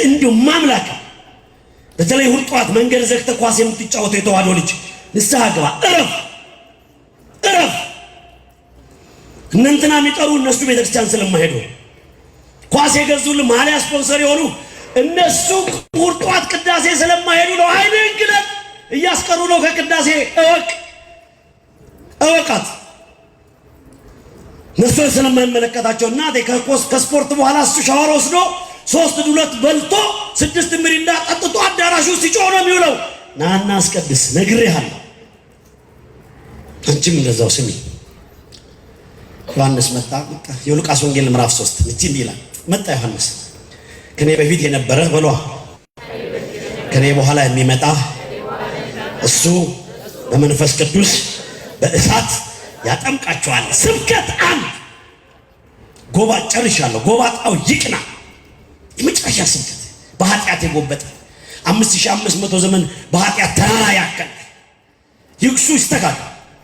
እንዲሁ ማምላክ በተለይ ሁልጧት መንገድ ዘግተ ኳስ የምትጫወተው የተዋህዶ ልጅ ንስሐ ግባ፣ እረፍ። እነንትና የሚጠሩ እነሱ ቤተክርስቲያን ስለማይሄዱ ኳስ የገዙል ማሊያ ስፖንሰር የሆኑ እነሱ ሁልጧት ቅዳሴ ስለማይሄዱ ነው። አይንን ግለጥ እያስቀሩ ነው ከቅዳሴ። እወቃት እነሱ ስለማይመለከታቸው እናቴ ከስፖርት በኋላ እሱ ሻወር ወስዶ 3 ዱለት በልቶ 6 ሚሪንዳ ጠጥቶ አዳራሹ ሲጮህ ነው የሚውለው። ናና አስቀድስ ነግሬሃለሁ። አንቺም እንደዛው ስሚ። ዮሐንስ መጣ። የሉቃስ ወንጌል ምዕራፍ 3 እንዲህ ይላል። መጣ ዮሐንስ ከኔ በፊት የነበረ በሏ ከኔ በኋላ የሚመጣ እሱ በመንፈስ ቅዱስ በእሳት ያጠምቃቸዋል። ስብከት አንድ ጎባጥ ጨርሻለሁ። ጎባጣው ይቅና። የመጨረሻ ስብከት በኃጢአት የጎበጠ 5500 ዘመን በኃጢአት ተራራ ያከለ ይክሱ ይስተካከል።